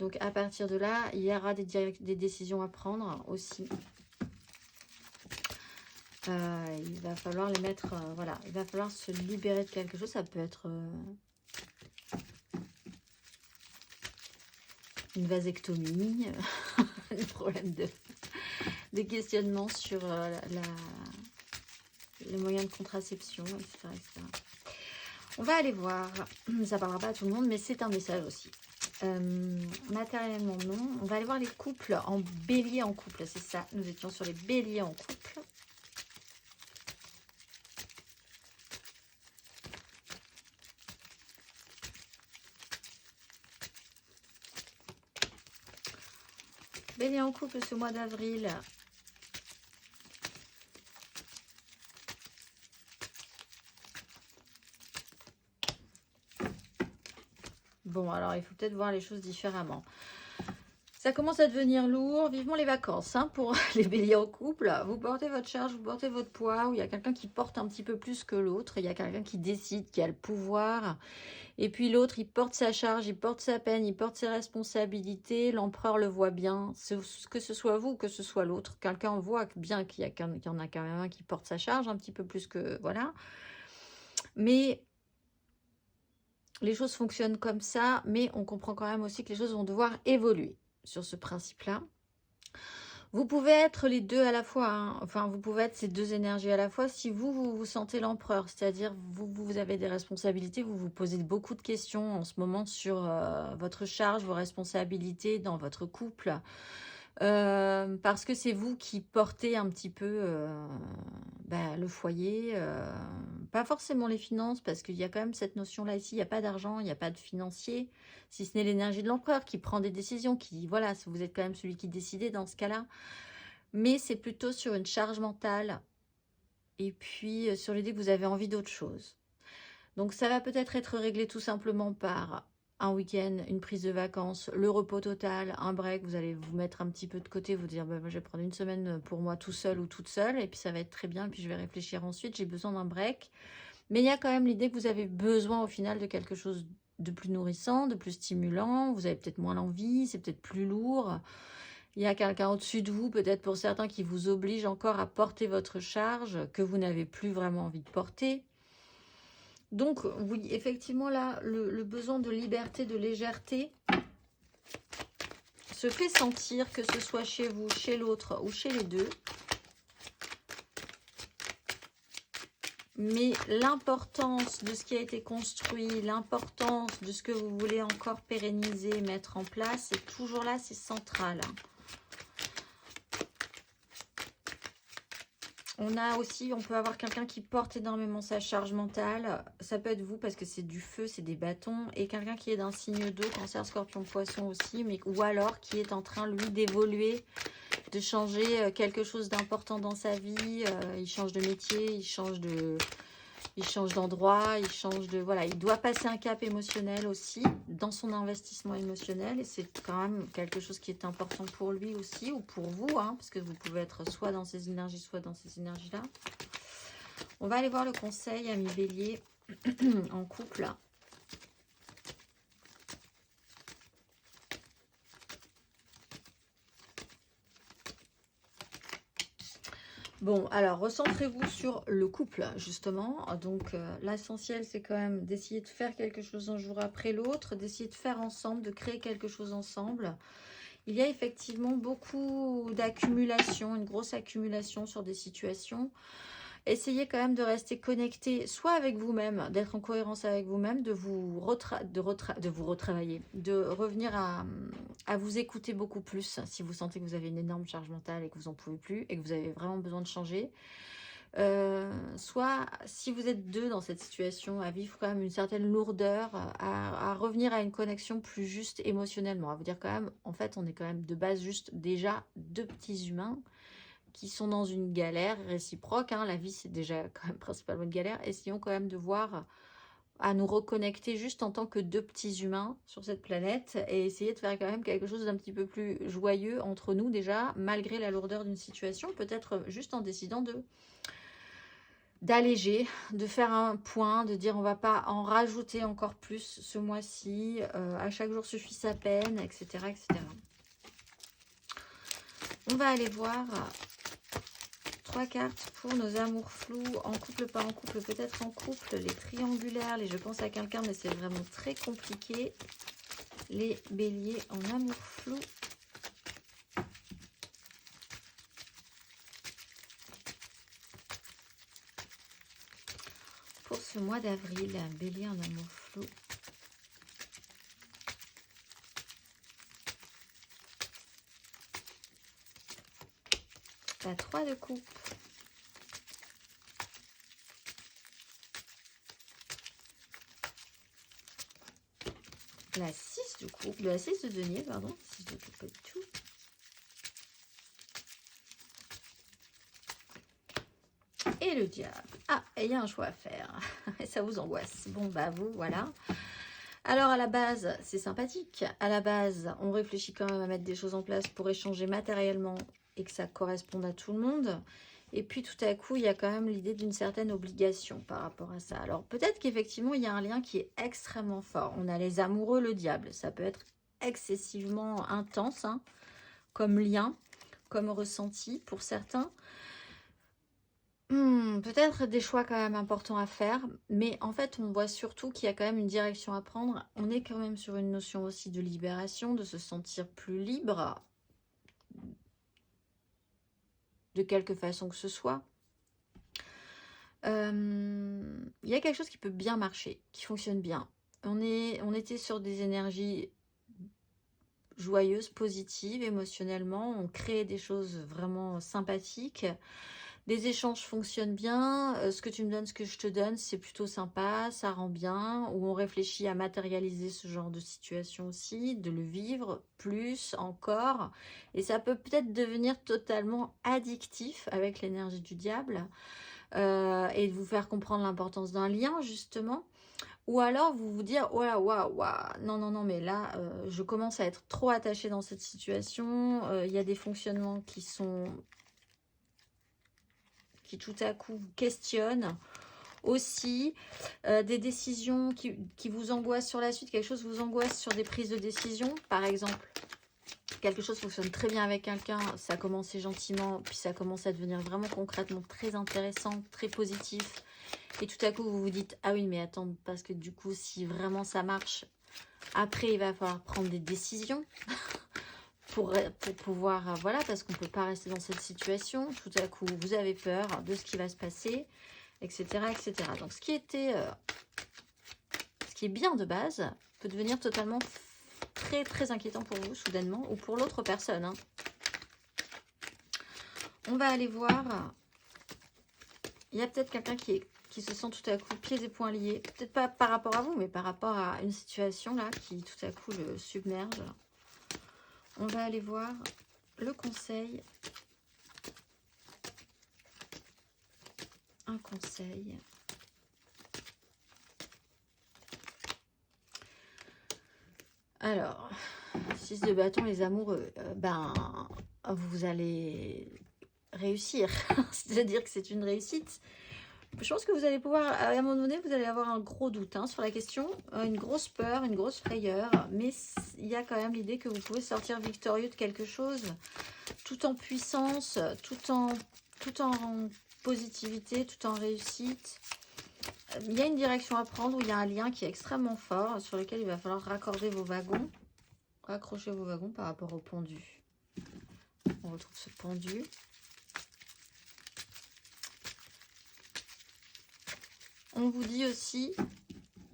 Donc à partir de là, il y aura des décisions à prendre aussi. Il va falloir les mettre, voilà, il va falloir se libérer de quelque chose. Ça peut être une vasectomie, un problème de questionnement sur les moyens de contraception, etc., etc. On va aller voir, ça ne parlera pas à tout le monde, mais c'est un message aussi. Matériellement, non. On va aller voir les couples en bélier en couple, c'est ça. Nous étions sur les béliers en couple. Bélier en couple ce mois d'avril. Bon, alors il faut peut-être voir les choses différemment. Ça commence à devenir lourd. Vivement les vacances hein, pour les béliers en couple. Vous portez votre charge, vous portez votre poids. Ou il y a quelqu'un qui porte un petit peu plus que l'autre. Il y a quelqu'un qui décide, qui a le pouvoir. Et puis l'autre, il porte sa charge, il porte sa peine, il porte ses responsabilités. L'empereur le voit bien. Que ce soit vous ou que ce soit l'autre. Quelqu'un voit bien qu'il y en a quand même un qui porte sa charge un petit peu plus que... Voilà. Mais... les choses fonctionnent comme ça, mais on comprend quand même aussi que les choses vont devoir évoluer sur ce principe-là. Vous pouvez être les deux à la fois, hein. Enfin, vous pouvez être ces deux énergies à la fois si vous vous sentez l'empereur, c'est-à-dire vous avez des responsabilités, vous vous posez beaucoup de questions en ce moment sur votre charge, vos responsabilités dans votre couple. Parce que c'est vous qui portez un petit peu le foyer, pas forcément les finances, parce qu'il y a quand même cette notion-là ici, il n'y a pas d'argent, il n'y a pas de financier, si ce n'est l'énergie de l'empereur qui prend des décisions, qui, voilà, vous êtes quand même celui qui décide dans ce cas-là, mais c'est plutôt sur une charge mentale, et puis sur l'idée que vous avez envie d'autre chose. Donc ça va peut-être être réglé tout simplement par... un week-end, une prise de vacances, le repos total, un break, vous allez vous mettre un petit peu de côté, vous dire bah, moi, je vais prendre une semaine pour moi tout seul ou toute seule et puis ça va être très bien, puis je vais réfléchir ensuite, j'ai besoin d'un break. Mais il y a quand même l'idée que vous avez besoin au final de quelque chose de plus nourrissant, de plus stimulant, vous avez peut-être moins l'envie, c'est peut-être plus lourd. Il y a quelqu'un au-dessus de vous, peut-être pour certains, qui vous oblige encore à porter votre charge que vous n'avez plus vraiment envie de porter. Donc, oui, effectivement, là, le besoin de liberté, de légèreté se fait sentir, que ce soit chez vous, chez l'autre ou chez les deux. Mais l'importance de ce qui a été construit, l'importance de ce que vous voulez encore pérenniser, mettre en place, c'est toujours là, c'est central. On peut avoir quelqu'un qui porte énormément sa charge mentale. Ça peut être vous parce que c'est du feu, c'est des bâtons. Et quelqu'un qui est d'un signe d'eau, Cancer, Scorpion, Poisson aussi. Ou alors qui est en train, lui, d'évoluer, de changer quelque chose d'important dans sa vie. Il change de métier, il change d'endroit, voilà, il doit passer un cap émotionnel aussi dans son investissement émotionnel et c'est quand même quelque chose qui est important pour lui aussi ou pour vous, hein, parce que vous pouvez être soit dans ces énergies, soit dans ces énergies-là. On va aller voir le conseil, amis bélier, en couple. Bon, alors, recentrez-vous sur le couple, justement. Donc, l'essentiel, c'est quand même d'essayer de faire quelque chose un jour après l'autre, d'essayer de faire ensemble, de créer quelque chose ensemble. Il y a effectivement beaucoup d'accumulation, une grosse accumulation sur des situations. Essayez quand même de rester connecté, soit avec vous-même, d'être en cohérence avec vous-même, de vous retravailler, de revenir à vous écouter beaucoup plus si vous sentez que vous avez une énorme charge mentale et que vous n'en pouvez plus et que vous avez vraiment besoin de changer. Soit, si vous êtes deux dans cette situation, à vivre quand même une certaine lourdeur, à revenir à une connexion plus juste émotionnellement, à vous dire quand même, en fait, on est quand même de base juste déjà deux petits humains qui sont dans une galère réciproque, hein. La vie, c'est déjà quand même principalement une galère. Essayons quand même de voir à nous reconnecter juste en tant que deux petits humains sur cette planète et essayer de faire quand même quelque chose d'un petit peu plus joyeux entre nous déjà, malgré la lourdeur d'une situation, peut-être juste en décidant d'alléger, de faire un point, de dire on va pas en rajouter encore plus ce mois-ci, à chaque jour suffit sa peine, etc., etc. On va aller voir 3 cartes pour nos amours flous, en couple, pas en couple, peut-être en couple, les triangulaires, les je pense à quelqu'un, mais c'est vraiment très compliqué. Les béliers en amour flou. Pour ce mois d'avril, bélier en amour flou. La 3 de coupe. La 6 de coupe, la 6 de denier, pardon. 6 de coupe, pas du tout. Et le diable. Ah, et il y a un choix à faire. Et ça vous angoisse. Bon, bah vous, voilà. Alors à la base, c'est sympathique. À la base, on réfléchit quand même à mettre des choses en place pour échanger matériellement et que ça corresponde à tout le monde. Et puis tout à coup, il y a quand même l'idée d'une certaine obligation par rapport à ça. Alors peut-être qu'effectivement, il y a un lien qui est extrêmement fort. On a les amoureux, le diable. Ça peut être excessivement intense, hein, comme lien, comme ressenti pour certains. Peut-être des choix quand même importants à faire, mais en fait on voit surtout qu'il y a quand même une direction à prendre. On est quand même sur une notion aussi de libération, de se sentir plus libre, de quelque façon que ce soit. Il y a quelque chose qui peut bien marcher, qui fonctionne bien. On était sur des énergies joyeuses, positives, émotionnellement. On crée des choses vraiment sympathiques. Des échanges fonctionnent bien, ce que tu me donnes, ce que je te donne, c'est plutôt sympa, ça rend bien, ou on réfléchit à matérialiser ce genre de situation aussi, de le vivre plus encore, et ça peut peut-être devenir totalement addictif avec l'énergie du diable, et de vous faire comprendre l'importance d'un lien justement, ou alors vous vous dire oh là waouh non non non mais là je commence à être trop attachée dans cette situation, il y a des fonctionnements qui tout à coup vous questionnent aussi, des décisions qui vous angoissent sur la suite, quelque chose vous angoisse sur des prises de décision, par exemple. Quelque chose fonctionne très bien avec quelqu'un, ça a commencé gentiment, puis ça commence à devenir vraiment concrètement très intéressant, très positif. Et tout à coup, vous vous dites, ah oui, mais attends, parce que du coup, si vraiment ça marche, après, il va falloir prendre des décisions. Pour pouvoir, voilà, parce qu'on ne peut pas rester dans cette situation. Tout à coup, vous avez peur de ce qui va se passer, etc. etc. Donc, ce qui est bien de base peut devenir totalement très, très inquiétant pour vous, soudainement, ou pour l'autre personne. Hein. On va aller voir. Il y a peut-être quelqu'un qui se sent tout à coup pieds et poings liés. Peut-être pas par rapport à vous, mais par rapport à une situation là qui tout à coup le submerge. On va aller voir le conseil. Un conseil. Alors, 6 de bâton, les amoureux. Vous allez réussir. C'est-à-dire que c'est une réussite. Je pense que vous allez pouvoir, à un moment donné, vous allez avoir un gros doute sur la question, une grosse peur, une grosse frayeur, mais il y a quand même l'idée que vous pouvez sortir victorieux de quelque chose, tout en puissance, tout en positivité, tout en réussite. Il y a une direction à prendre où il y a un lien qui est extrêmement fort, sur lequel il va falloir raccorder vos wagons, raccrocher vos wagons par rapport au pendu. On retrouve ce pendu. On vous dit aussi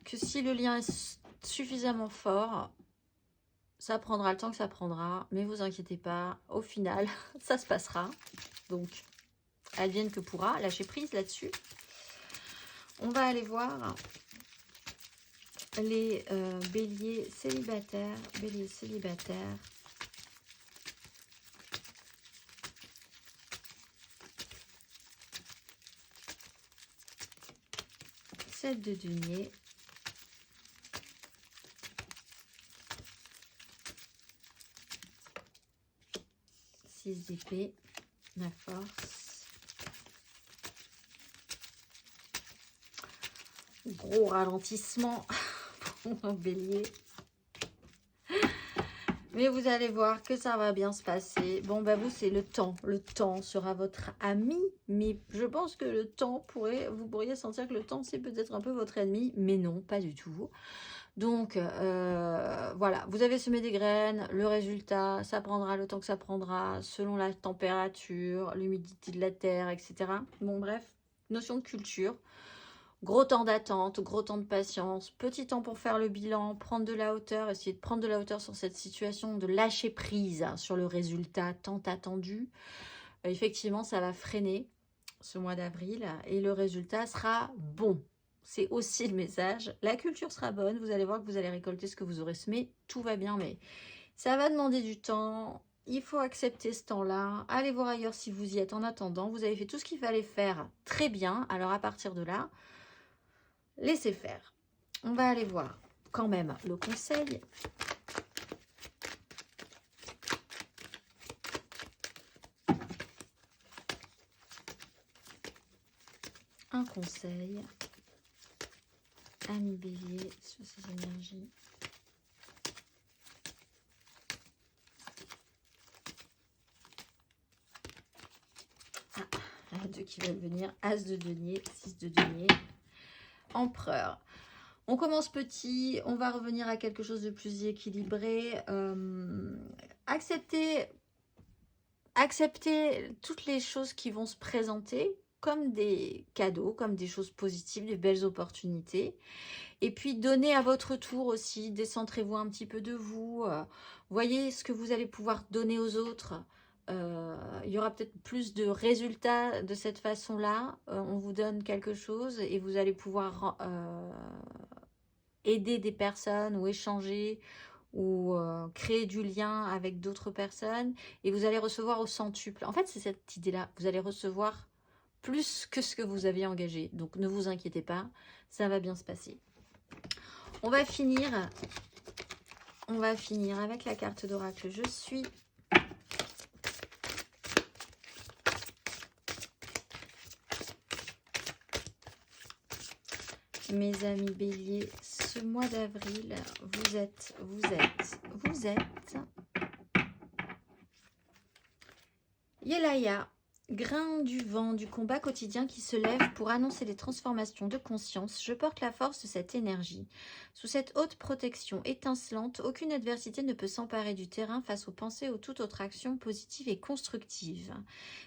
que si le lien est suffisamment fort, ça prendra le temps que ça prendra, mais vous inquiétez pas, au final, ça se passera. Donc, advienne que pourra, lâchez prise là-dessus. On va aller voir les béliers célibataires. Béliers célibataires. De denier, 6 d'épée, la force, gros ralentissement pour un bélier, Mais vous allez voir que ça va bien se passer. Bon, bah vous, c'est le temps. Le temps sera votre ami. Mais je pense que le temps vous pourriez sentir que le temps, c'est peut-être un peu votre ennemi. Mais non, pas du tout. Donc, voilà. Vous avez semé des graines. Le résultat, ça prendra le temps que ça prendra, selon la température, l'humidité de la terre, etc. Bon, bref. Notion de culture. Gros temps d'attente, gros temps de patience, petit temps pour faire le bilan, prendre de la hauteur, essayer de prendre de la hauteur sur cette situation, de lâcher prise sur le résultat tant attendu. Effectivement, ça va freiner ce mois d'avril et le résultat sera bon. C'est aussi le message. La culture sera bonne, vous allez voir que vous allez récolter ce que vous aurez semé, tout va bien, mais ça va demander du temps. Il faut accepter ce temps-là. Allez voir ailleurs si vous y êtes en attendant. Vous avez fait tout ce qu'il fallait faire très bien. Alors à partir de là, laissez faire. On va aller voir quand même le conseil. Un conseil. Ami Bélier sur ces énergies. Ah, les deux qui veulent venir. As de denier, 6 de denier. Empereur. On commence petit, on va revenir à quelque chose de plus équilibré. Acceptez toutes les choses qui vont se présenter comme des cadeaux, comme des choses positives, des belles opportunités. Et puis, donnez à votre tour aussi, décentrez-vous un petit peu de vous. Voyez ce que vous allez pouvoir donner aux autres. Il y aura peut-être plus de résultats de cette façon-là. On vous donne quelque chose et vous allez pouvoir aider des personnes ou échanger ou créer du lien avec d'autres personnes. Et vous allez recevoir au centuple. En fait, c'est cette idée-là. Vous allez recevoir plus que ce que vous aviez engagé. Donc, ne vous inquiétez pas, ça va bien se passer. On va finir avec la carte d'oracle. Je suis. Mes amis béliers, ce mois d'avril, vous êtes Yelaya, grain du vent du combat quotidien qui se lève pour annoncer les transformations de conscience. Je porte la force de cette énergie. Sous cette haute protection étincelante, aucune adversité ne peut s'emparer du terrain face aux pensées ou toute autre action positive et constructive.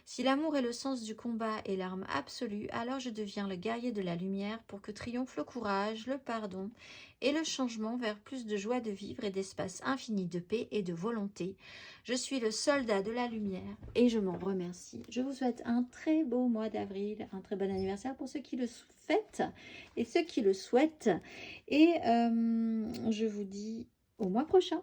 Si l'amour est le sens du combat et l'arme absolue, alors je deviens le guerrier de la lumière pour que triomphe le courage, le pardon et le changement vers plus de joie de vivre et d'espace infini de paix et de volonté. Je suis le soldat de la lumière et je m'en remercie. Je vous souhaite un très beau mois d'avril, un très bon anniversaire pour ceux qui le fêtent et ceux qui le souhaitent. Et je vous dis au mois prochain.